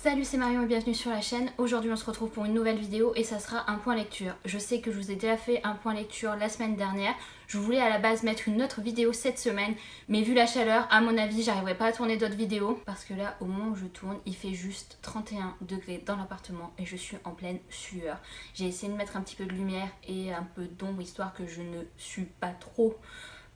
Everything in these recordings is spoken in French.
Salut, c'est Marion et bienvenue sur la chaîne. Aujourd'hui on se retrouve pour une nouvelle vidéo et ça sera un point lecture. Je sais que je vous ai déjà fait un point lecture la semaine dernière. Je voulais à la base mettre une autre vidéo cette semaine, mais vu la chaleur, à mon avis j'arriverai pas à tourner d'autres vidéos. Parce que là, au moment où je tourne, il fait juste 31 degrés dans l'appartement et je suis en pleine sueur. J'ai essayé de mettre un petit peu de lumière et un peu d'ombre histoire que je ne sue pas trop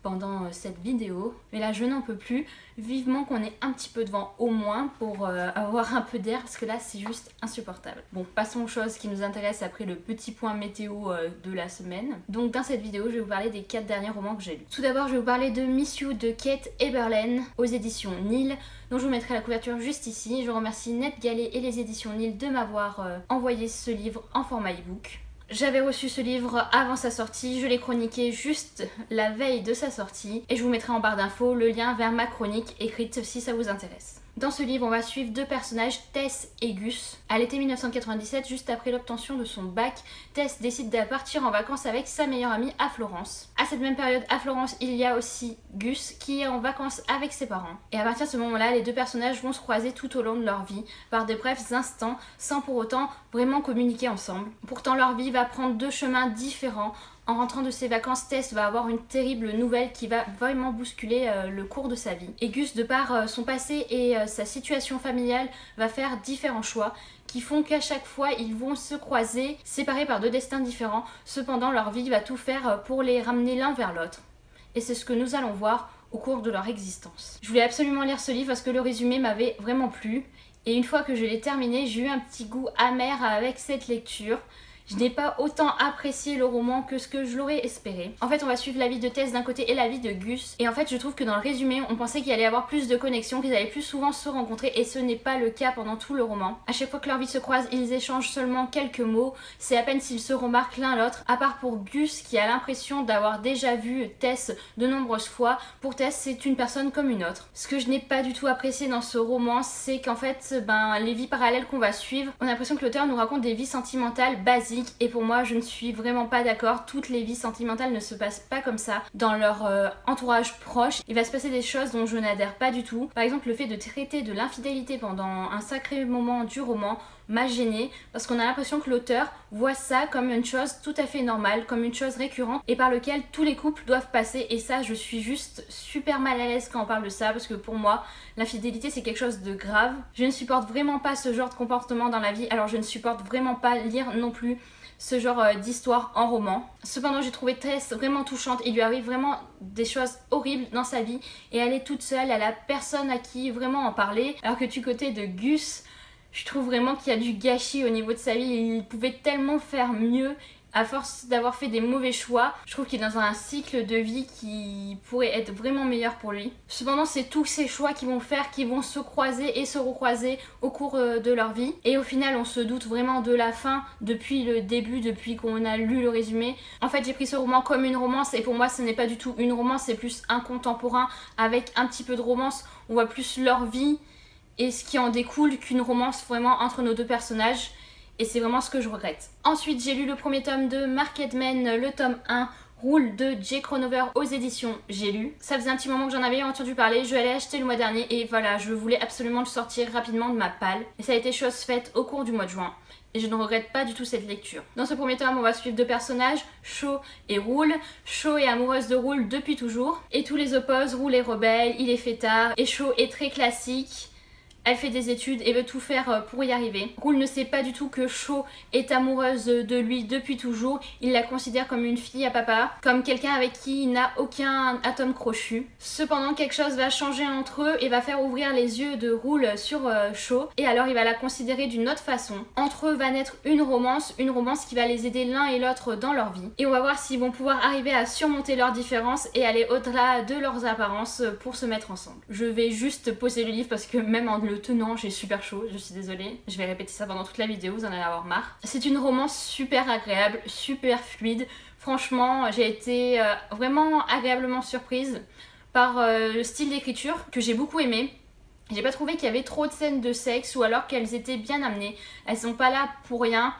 pendant cette vidéo, mais là je n'en peux plus, vivement qu'on ait un petit peu de vent au moins pour avoir un peu d'air parce que là c'est juste insupportable. Bon, passons aux choses qui nous intéressent après le petit point météo de la semaine. Donc dans cette vidéo je vais vous parler des 4 derniers romans que j'ai lus. Tout d'abord je vais vous parler de Miss You de Kate Eberlen aux éditions Nil, dont je vous mettrai la couverture juste ici. Je remercie NetGalley et les éditions Nil de m'avoir envoyé ce livre en format e-book. J'avais reçu ce livre avant sa sortie, je l'ai chroniqué juste la veille de sa sortie et je vous mettrai en barre d'infos le lien vers ma chronique écrite si ça vous intéresse. Dans ce livre, on va suivre deux personnages, Tess et Gus. À l'été 1997, juste après l'obtention de son bac, Tess décide de partir en vacances avec sa meilleure amie à Florence. À cette même période, à Florence, il y a aussi Gus qui est en vacances avec ses parents. Et à partir de ce moment-là, les deux personnages vont se croiser tout au long de leur vie, par de brefs instants, sans pour autant vraiment communiquer ensemble. Pourtant, leur vie va prendre deux chemins différents. En rentrant de ses vacances, Tess va avoir une terrible nouvelle qui va vraiment bousculer le cours de sa vie. Et Gus, de par son passé et sa situation familiale, va faire différents choix qui font qu'à chaque fois, ils vont se croiser, séparés par deux destins différents. Cependant, leur vie va tout faire pour les ramener l'un vers l'autre. Et c'est ce que nous allons voir au cours de leur existence. Je voulais absolument lire ce livre parce que le résumé m'avait vraiment plu. Et une fois que je l'ai terminé, j'ai eu un petit goût amer avec cette lecture. Je n'ai pas autant apprécié le roman que ce que je l'aurais espéré. En fait, on va suivre la vie de Tess d'un côté et la vie de Gus. Et en fait, je trouve que dans le résumé, on pensait qu'il allait y avoir plus de connexions, qu'ils allaient plus souvent se rencontrer et ce n'est pas le cas pendant tout le roman. À chaque fois que leur vie se croise, ils échangent seulement quelques mots. C'est à peine s'ils se remarquent l'un l'autre, à part pour Gus qui a l'impression d'avoir déjà vu Tess de nombreuses fois. Pour Tess, c'est une personne comme une autre. Ce que je n'ai pas du tout apprécié dans ce roman, c'est qu'en fait, les vies parallèles qu'on va suivre, on a l'impression que l'auteur nous raconte des vies sentimentales basiques. Et pour moi, je ne suis vraiment pas d'accord. Toutes les vies sentimentales ne se passent pas comme ça. Dans leur entourage proche, il va se passer des choses dont je n'adhère pas du tout. Par exemple, le fait de traiter de l'infidélité pendant un sacré moment du roman m'a gênée parce qu'on a l'impression que l'auteur voit ça comme une chose tout à fait normale, comme une chose récurrente et par lequel tous les couples doivent passer. Et ça, je suis juste super mal à l'aise quand on parle de ça parce que pour moi, l'infidélité c'est quelque chose de grave. Je ne supporte vraiment pas ce genre de comportement dans la vie, alors je ne supporte vraiment pas lire non plus ce genre d'histoire en roman. Cependant, j'ai trouvé Tess vraiment touchante. Il lui arrive vraiment des choses horribles dans sa vie et elle est toute seule, elle a personne à qui vraiment en parler. Alors que du côté de Gus, je trouve vraiment qu'il y a du gâchis au niveau de sa vie. Il pouvait tellement faire mieux. À force d'avoir fait des mauvais choix, je trouve qu'il est dans un cycle de vie qui pourrait être vraiment meilleur pour lui. Cependant, c'est tous ces choix qui vont faire qu'ils vont se croiser et se recroiser au cours de leur vie. Et au final, on se doute vraiment de la fin depuis le début, depuis qu'on a lu le résumé. En fait, j'ai pris ce roman comme une romance et pour moi, ce n'est pas du tout une romance, c'est plus un contemporain avec un petit peu de romance. On voit plus leur vie et ce qui en découle qu'une romance vraiment entre nos deux personnages. Et c'est vraiment ce que je regrette. Ensuite, j'ai lu le premier tome de Marketman, le tome 1, Rule de Jay Cronover aux éditions J'ai lu. Ça faisait un petit moment que j'en avais entendu parler, je l'ai acheté le mois dernier et voilà, je voulais absolument le sortir rapidement de ma palle. Et ça a été chose faite au cours du mois de juin. Et je ne regrette pas du tout cette lecture. Dans ce premier tome, on va suivre deux personnages, Shaw et Rule. Shaw est amoureuse de Rule depuis toujours. Et tous les opposent, Rule est rebelle, il est fêtard. Et Shaw est très classique. Elle fait des études et veut tout faire pour y arriver. Rule ne sait pas du tout que Shaw est amoureuse de lui depuis toujours. Il la considère comme une fille à papa, comme quelqu'un avec qui il n'a aucun atome crochu. Cependant, quelque chose va changer entre eux et va faire ouvrir les yeux de Rule sur Shaw. Et alors, il va la considérer d'une autre façon. Entre eux va naître une romance qui va les aider l'un et l'autre dans leur vie. Et on va voir s'ils vont pouvoir arriver à surmonter leurs différences et aller au-delà de leurs apparences pour se mettre ensemble. Je vais juste poser le livre parce que même en le tenant, j'ai super chaud, je suis désolée. Je vais répéter ça pendant toute la vidéo, vous en allez avoir marre. C'est une romance super agréable, super fluide. Franchement, j'ai été vraiment agréablement surprise par le style d'écriture que j'ai beaucoup aimé. J'ai pas trouvé qu'il y avait trop de scènes de sexe ou alors qu'elles étaient bien amenées. Elles sont pas là pour rien.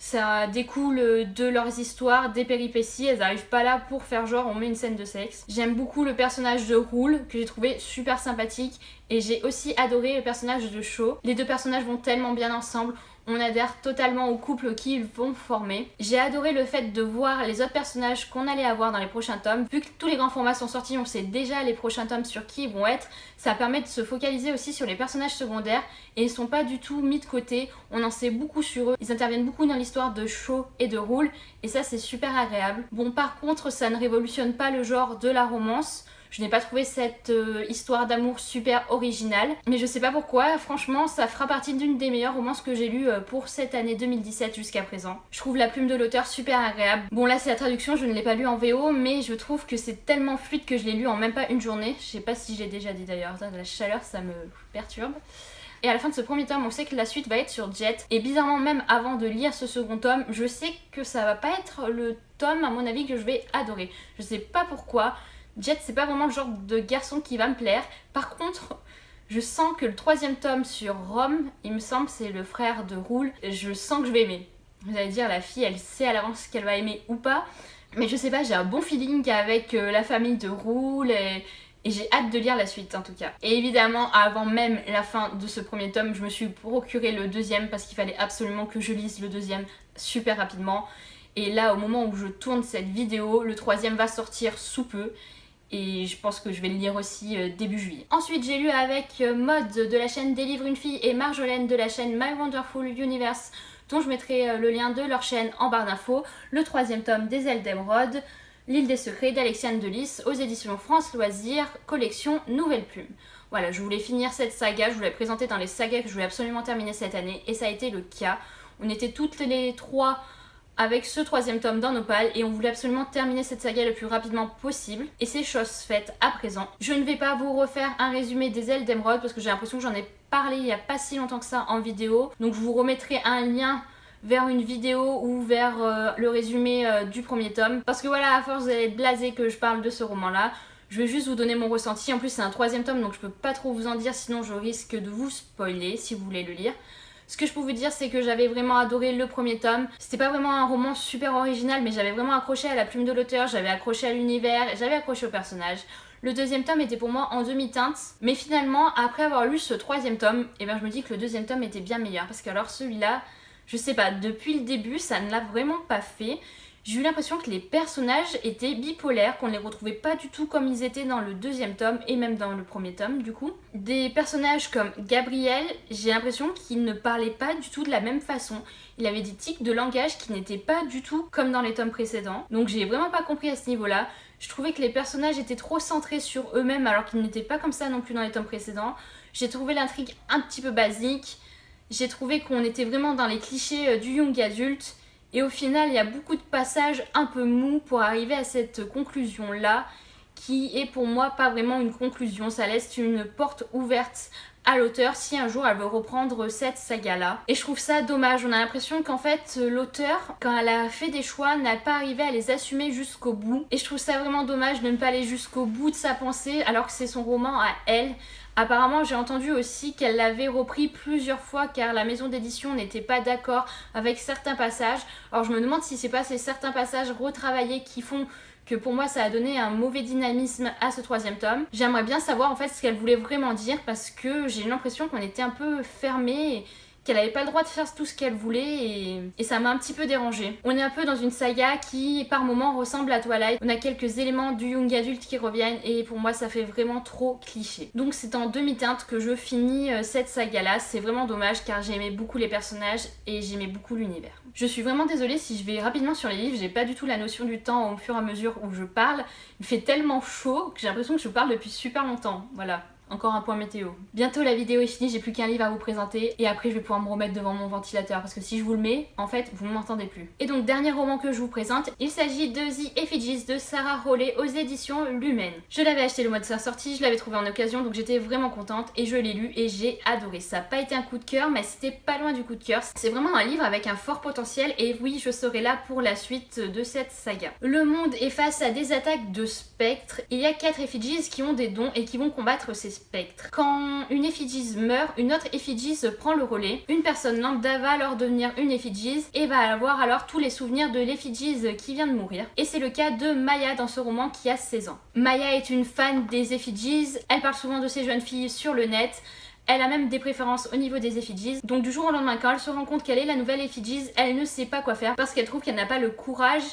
Ça découle de leurs histoires, des péripéties, elles arrivent pas là pour faire genre on met une scène de sexe. J'aime beaucoup le personnage de Roule, que j'ai trouvé super sympathique, et j'ai aussi adoré le personnage de Shaw. Les deux personnages vont tellement bien ensemble, on adhère totalement au couple qu'ils vont former. J'ai adoré le fait de voir les autres personnages qu'on allait avoir dans les prochains tomes. Vu que tous les grands formats sont sortis, on sait déjà les prochains tomes sur qui ils vont être. Ça permet de se focaliser aussi sur les personnages secondaires et ils sont pas du tout mis de côté. On en sait beaucoup sur eux. Ils interviennent beaucoup dans l'histoire de Shaw et de Roule et ça c'est super agréable. Bon, par contre, ça ne révolutionne pas le genre de la romance. Je n'ai pas trouvé cette histoire d'amour super originale, mais je sais pas pourquoi, franchement ça fera partie d'une des meilleures romances que j'ai lues pour cette année 2017 jusqu'à présent. Je trouve la plume de l'auteur super agréable. Bon là c'est la traduction, je ne l'ai pas lu en VO, mais je trouve que c'est tellement fluide que je l'ai lu en même pas une journée. Je sais pas si je l'ai déjà dit d'ailleurs, la chaleur ça me perturbe. Et à la fin de ce premier tome, on sait que la suite va être sur Jet. Et bizarrement, même avant de lire ce second tome, je sais que ça va pas être le tome, à mon avis, que je vais adorer. Je sais pas pourquoi. Jet, c'est pas vraiment le genre de garçon qui va me plaire. Par contre, je sens que le troisième tome sur Rome, il me semble, c'est le frère de Roule, je sens que je vais aimer. Vous allez dire, la fille, elle sait à l'avance qu'elle va aimer ou pas. Mais je sais pas, j'ai un bon feeling avec la famille de Roule et j'ai hâte de lire la suite en tout cas. Et évidemment, avant même la fin de ce premier tome, je me suis procuré le deuxième parce qu'il fallait absolument que je lise le deuxième super rapidement. Et là, au moment où je tourne cette vidéo, le troisième va sortir sous peu. Et je pense que je vais le lire aussi début juillet. Ensuite j'ai lu avec Maud de la chaîne Délivre une fille et Marjolaine de la chaîne My Wonderful Universe, dont je mettrai le lien de leur chaîne en barre d'infos, le troisième tome des Ailes d'Émeraude, L'île des secrets d'Alexiane Delis aux éditions France Loisirs, collection Nouvelle Plume. Voilà, je voulais finir cette saga, je vous l'ai présentée dans les sagas que je voulais absolument terminer cette année et ça a été le cas. On était toutes les trois avec ce troisième tome dans nos pales et on voulait absolument terminer cette saga le plus rapidement possible et c'est chose faite à présent. Je ne vais pas vous refaire un résumé des Ailes d'Émeraude parce que j'ai l'impression que j'en ai parlé il n'y a pas si longtemps que ça en vidéo, donc je vous remettrai un lien vers une vidéo ou vers le résumé du premier tome parce que voilà, à force d'être blasé que je parle de ce roman là, je vais juste vous donner mon ressenti. En plus c'est un troisième tome donc je peux pas trop vous en dire sinon je risque de vous spoiler si vous voulez le lire. Ce que je peux vous dire c'est que j'avais vraiment adoré le premier tome. C'était pas vraiment un roman super original mais j'avais vraiment accroché à la plume de l'auteur, j'avais accroché à l'univers, j'avais accroché au personnage. Le deuxième tome était pour moi en demi-teinte, mais finalement après avoir lu ce troisième tome, je me dis que le deuxième tome était bien meilleur parce que alors celui-là, je sais pas, depuis le début ça ne l'a vraiment pas fait. J'ai eu l'impression que les personnages étaient bipolaires, qu'on ne les retrouvait pas du tout comme ils étaient dans le deuxième tome et même dans le premier tome du coup. Des personnages comme Gabriel, j'ai l'impression qu'il ne parlait pas du tout de la même façon. Il avait des tics de langage qui n'étaient pas du tout comme dans les tomes précédents. Donc j'ai vraiment pas compris à ce niveau-là. Je trouvais que les personnages étaient trop centrés sur eux-mêmes alors qu'ils n'étaient pas comme ça non plus dans les tomes précédents. J'ai trouvé l'intrigue un petit peu basique. J'ai trouvé qu'on était vraiment dans les clichés du young adulte. Et au final, il y a beaucoup de passages un peu mous pour arriver à cette conclusion-là, qui est pour moi pas vraiment une conclusion. Ça laisse une porte ouverte à l'auteur si un jour elle veut reprendre cette saga-là. Et je trouve ça dommage. On a l'impression qu'en fait, l'auteur, quand elle a fait des choix, n'a pas arrivé à les assumer jusqu'au bout. Et je trouve ça vraiment dommage de ne pas aller jusqu'au bout de sa pensée, alors que c'est son roman à elle. Apparemment j'ai entendu aussi qu'elle l'avait repris plusieurs fois car la maison d'édition n'était pas d'accord avec certains passages. Alors je me demande si c'est pas ces certains passages retravaillés qui font que pour moi ça a donné un mauvais dynamisme à ce troisième tome. J'aimerais bien savoir en fait ce qu'elle voulait vraiment dire parce que j'ai l'impression qu'on était un peu fermé, qu'elle avait pas le droit de faire tout ce qu'elle voulait et ça m'a un petit peu dérangée. On est un peu dans une saga qui par moments ressemble à Twilight. On a quelques éléments du young adulte qui reviennent et pour moi ça fait vraiment trop cliché. Donc c'est en demi-teinte que je finis cette saga là. C'est vraiment dommage car j'aimais beaucoup les personnages et j'aimais beaucoup l'univers. Je suis vraiment désolée si je vais rapidement sur les livres, j'ai pas du tout la notion du temps au fur et à mesure où je parle. Il fait tellement chaud que j'ai l'impression que je parle depuis super longtemps. Voilà. Encore un point météo. Bientôt la vidéo est finie, j'ai plus qu'un livre à vous présenter et après je vais pouvoir me remettre devant mon ventilateur parce que si je vous le mets, en fait, vous ne m'entendez plus. Et donc dernier roman que je vous présente, il s'agit de The Effigies de Sarah Hawley aux éditions Lumen. Je l'avais acheté le mois de sa sortie, je l'avais trouvé en occasion donc j'étais vraiment contente et je l'ai lu et j'ai adoré. Ça n'a pas été un coup de cœur mais c'était pas loin du coup de cœur. C'est vraiment un livre avec un fort potentiel et oui, je serai là pour la suite de cette saga. Le monde est face à des attaques de spectres. Il y a 4 effigies qui ont des dons et qui vont combattre ces spectres. spectres. Quand une effigie meurt, une autre effigie prend le relais. Une personne lambda va alors devenir une effigie et va avoir alors tous les souvenirs de l'effigie qui vient de mourir. Et c'est le cas de Maya dans ce roman qui a 16 ans. Maya est une fan des effigies, elle parle souvent de ces jeunes filles sur le net. Elle a même des préférences au niveau des effigies. Donc du jour au lendemain, quand elle se rend compte qu'elle est la nouvelle effigie, elle ne sait pas quoi faire parce qu'elle trouve qu'elle n'a pas le courage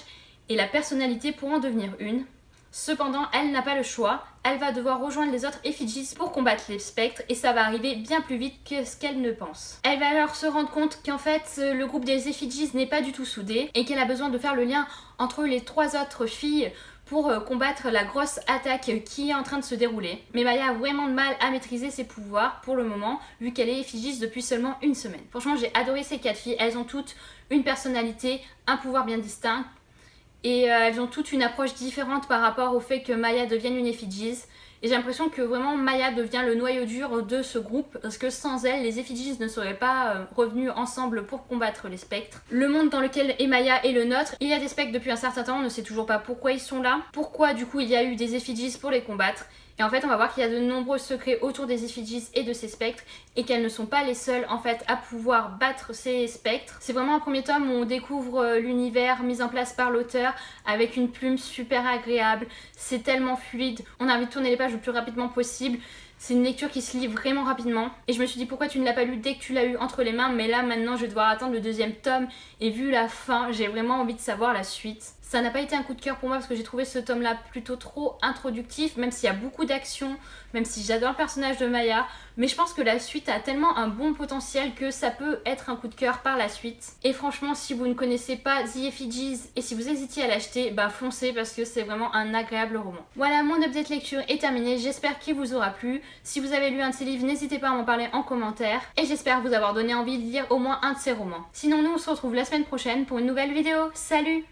et la personnalité pour en devenir une. Cependant, elle n'a pas le choix, elle va devoir rejoindre les autres effigies pour combattre les spectres et ça va arriver bien plus vite que ce qu'elle ne pense. Elle va alors se rendre compte qu'en fait le groupe des effigies n'est pas du tout soudé et qu'elle a besoin de faire le lien entre les 3 autres filles pour combattre la grosse attaque qui est en train de se dérouler. Mais Maya a vraiment de mal à maîtriser ses pouvoirs pour le moment, vu qu'elle est effigie depuis seulement une semaine. Franchement, j'ai adoré ces 4 filles, elles ont toutes une personnalité, un pouvoir bien distinct. Et elles ont toutes une approche différente par rapport au fait que Maya devienne une effigie. Et j'ai l'impression que vraiment Maya devient le noyau dur de ce groupe parce que sans elle, les effigies ne seraient pas revenus ensemble pour combattre les spectres. Le monde dans lequel est Maya est le nôtre. Il y a des spectres depuis un certain temps, on ne sait toujours pas pourquoi ils sont là. Pourquoi du coup il y a eu des effigies pour les combattre. Et en fait on va voir qu'il y a de nombreux secrets autour des effigies et de ces spectres et qu'elles ne sont pas les seules en fait à pouvoir battre ces spectres. C'est vraiment un premier tome où on découvre l'univers mis en place par l'auteur avec une plume super agréable. C'est tellement fluide, on a envie de tourner les pages le plus rapidement possible. C'est une lecture qui se lit vraiment rapidement et je me suis dit pourquoi tu ne l'as pas lu dès que tu l'as eu entre les mains, mais là maintenant je vais devoir attendre le 2e tome et vu la fin j'ai vraiment envie de savoir la suite. Ça n'a pas été un coup de cœur pour moi parce que j'ai trouvé ce tome là plutôt trop introductif, même s'il y a beaucoup d'action, même si j'adore le personnage de Maya, mais je pense que la suite a tellement un bon potentiel que ça peut être un coup de cœur par la suite. Et franchement si vous ne connaissez pas The Effigies et si vous hésitiez à l'acheter, bah foncez parce que c'est vraiment un agréable roman. Voilà, mon update lecture est terminé, j'espère qu'il vous aura plu. Si vous avez lu un de ces livres, n'hésitez pas à m'en parler en commentaire et j'espère vous avoir donné envie de lire au moins un de ces romans. Sinon nous on se retrouve la semaine prochaine pour une nouvelle vidéo. Salut!